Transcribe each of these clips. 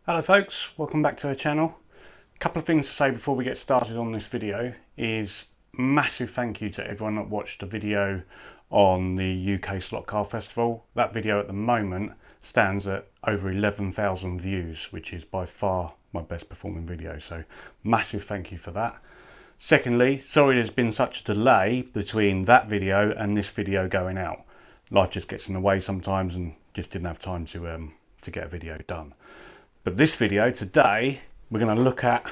Hello folks, welcome back to the channel. A couple of things to say before we get started on this video is massive thank you to everyone that watched the video on the UK Slot Car Festival. That video at the moment stands at over 11,000 views, which is by far my best performing video, so massive thank you for that. Secondly, sorry there's been such a delay between that video and this video going out. Life just gets in the way sometimes and just didn't have time to get a video done. But this video today, we're going to look at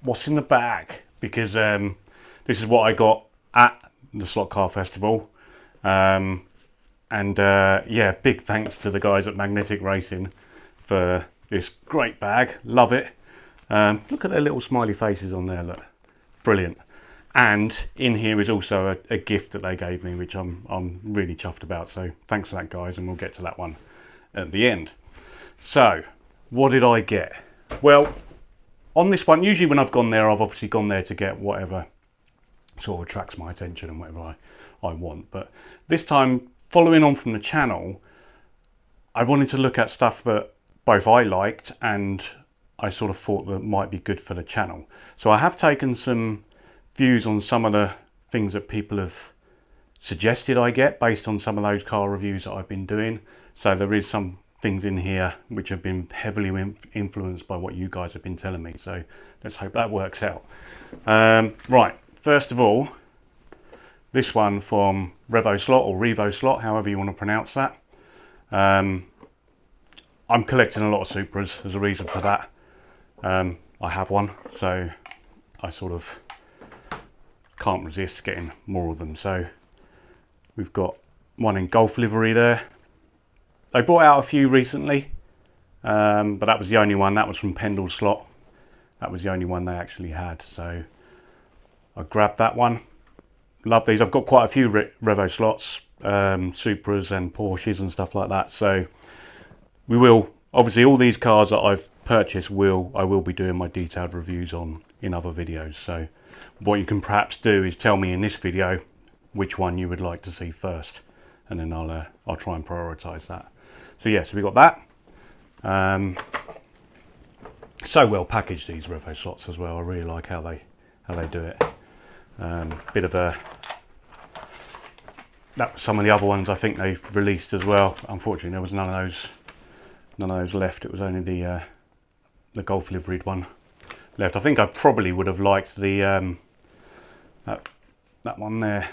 what's in the bag, because this is what I got at the Slot Car Festival. Yeah, big thanks to the guys at Magnetic Racing for this great bag. Love it. Look at their little smiley faces on there. Look, brilliant. And in here is also a gift that they gave me, which I'm really chuffed about. So thanks for that, guys, and we'll get to that one at the end. So, what did I get? Well, on this one, usually when I've gone there, I've obviously gone there to get whatever sort of attracts my attention and whatever I want. But this time, following on from the channel, I wanted to look at stuff that both I liked and I sort of thought that might be good for the channel. So I have taken some views on some of the things that people have suggested I get based on some of those car reviews that I've been doing. So there is some things in here which have been heavily influenced by what you guys have been telling me, so let's hope that works out. Right, first of all, this one from Revo Slot, or Revo Slot, however you want to pronounce that. I'm collecting a lot of Supras. There's a reason for that. I have one, so I sort of can't resist getting more of them. So we've got one in Golf livery there. They brought out a few recently, but that was the only one. That was from Pendle Slot. That was the only one they actually had. So I grabbed that one. Love these. I've got quite a few Revo Slots, Supras and Porsches and stuff like that. So we will, obviously all these cars that I've purchased, I will be doing my detailed reviews on in other videos. So what you can perhaps do is tell me in this video which one you would like to see first, and then I'll try and prioritize that. So yeah, so we got that. So well packaged, these Revo Slots as well. I really like how they do it. Bit of a some of the other ones I think they've released as well. Unfortunately, there was none of those left. It was only the Golf liveried one left. I think I probably would have liked the that one there,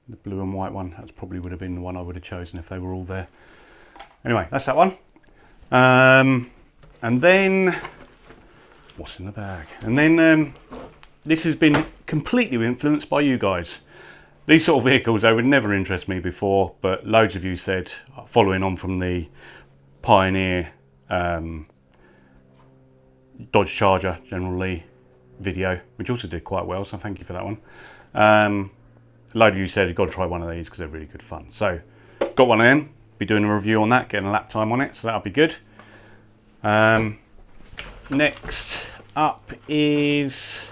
the blue and white one. That probably would have been the one I would have chosen if they were all there. Anyway, that's that one. And then, what's in the bag? And then this has been completely influenced by you guys. These sort of vehicles, they would never interest me before, but loads of you said, following on from the Pioneer Dodge Charger General Lee video, which also did quite well, so thank you for that one. A load of you said you've got to try one of these because they're really good fun. So, got one of them. Be doing a review on that, getting a lap time on it, so that'll be good. Next up is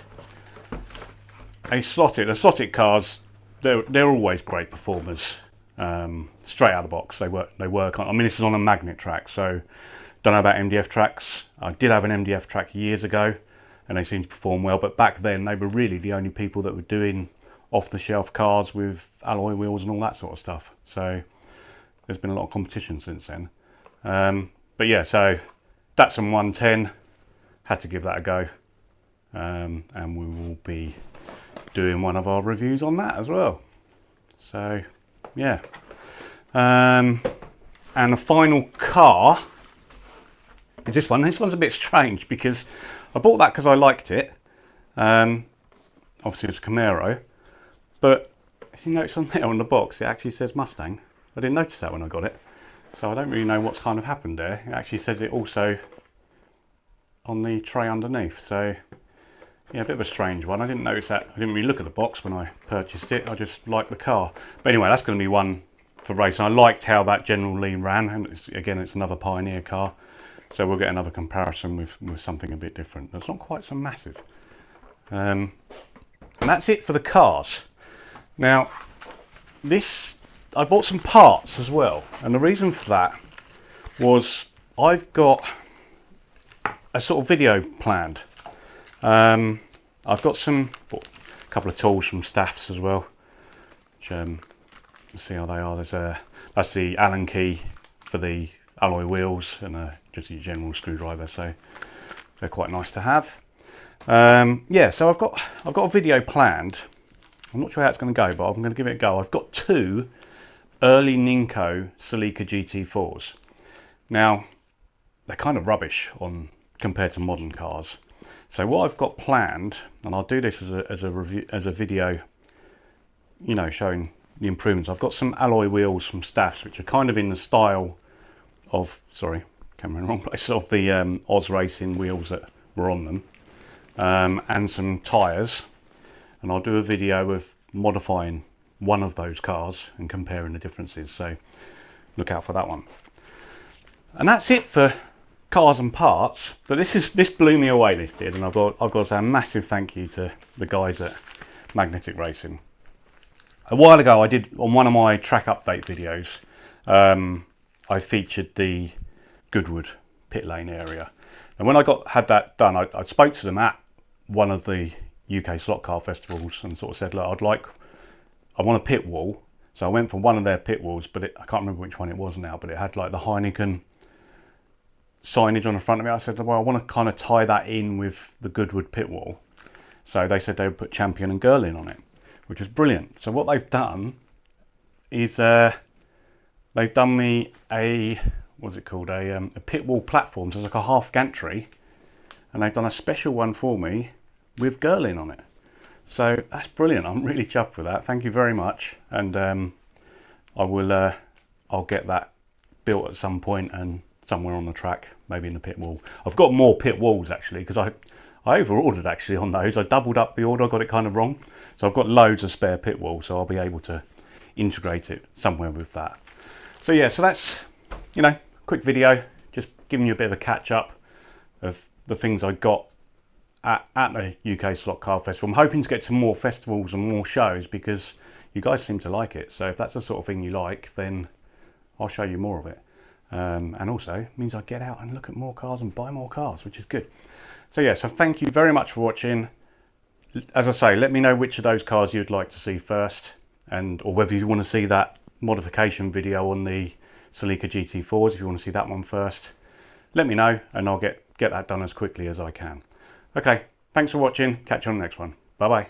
a Slotted. The Slotted cars, they're always great performers. Straight out of the box, they work on. I mean, this is on a magnet track, so don't know about MDF tracks. I did have an MDF track years ago, and they seemed to perform well. But back then, they were really the only people that were doing off-the-shelf cars with alloy wheels and all that sort of stuff. So there's been a lot of competition since then. But yeah, so Datsun 110, had to give that a go. And we will be doing one of our reviews on that as well. So yeah. And the final car is this one. This one's a bit strange because I bought that because I liked it. Obviously it's a Camaro, but if you notice on there on the box, it actually says Mustang. I didn't notice that when I got it, so I don't really know what's kind of happened there. It actually says it also on the tray underneath, so yeah, a bit of a strange one. I didn't notice that. I didn't really look at the box when I purchased it. I just liked the car. But anyway, that's going to be one for racing. I liked how that General Lee ran, and again, it's another Pioneer car, so we'll get another comparison with something a bit different. It's not quite so massive. And that's it for the cars. Now, I bought some parts as well, and the reason for that was I've got a sort of video planned. I've got a couple of tools from Staffs as well, which let's see how they are. That's the Allen key for the alloy wheels, and just a general screwdriver, so they're quite nice to have. Yeah, so I've got a video planned. I'm not sure how it's going to go, but I'm going to give it a go. I've got two early Ninco Celica GT4s. Now, they're kind of rubbish compared to modern cars. So what I've got planned, and I'll do this as a video, you know, showing the improvements. I've got some alloy wheels from Staffs, which are kind of in the style of, sorry, camera in the wrong place, of the Oz Racing wheels that were on them, and some tyres. And I'll do a video of modifying one of those cars and comparing the differences. So look out for that one. And that's it for cars and parts. But this blew me away, this did, and I've got to say a massive thank you to the guys at Magnetic Racing. A while ago, I did on one of my track update videos. I featured the Goodwood pit lane area, and when I had that done, I spoke to them at one of the UK slot car festivals and sort of said, look, I want a pit wall. So I went for one of their pit walls, but I can't remember which one it was now, but it had like the Heineken signage on the front of it. I said, well, I want to kind of tie that in with the Goodwood pit wall. So they said they would put Champion and Girlin on it, which was brilliant. So what they've done is they've done me a pit wall platform. So it's like a half gantry, and they've done a special one for me with Girlin on it. So that's brilliant. I'm really chuffed with that. Thank you very much. And I'll get that built at some point and somewhere on the track, maybe in the pit wall. I've got more pit walls actually, because I over ordered actually on those. I doubled up the order, I got it kind of wrong. So I've got loads of spare pit walls, so I'll be able to integrate it somewhere with that. So yeah, so that's, you know, quick video, just giving you a bit of a catch up of the things I got at the UK Slot Car Festival. I'm hoping to get to more festivals and more shows because you guys seem to like it. So if that's the sort of thing you like, then I'll show you more of it. And also it means I get out and look at more cars and buy more cars, which is good. So yeah, so thank you very much for watching. As I say, let me know which of those cars you'd like to see first, or whether you want to see that modification video on the Celica GT4s, if you want to see that one first. Let me know and I'll get that done as quickly as I can. Okay, thanks for watching. Catch you on the next one. Bye bye.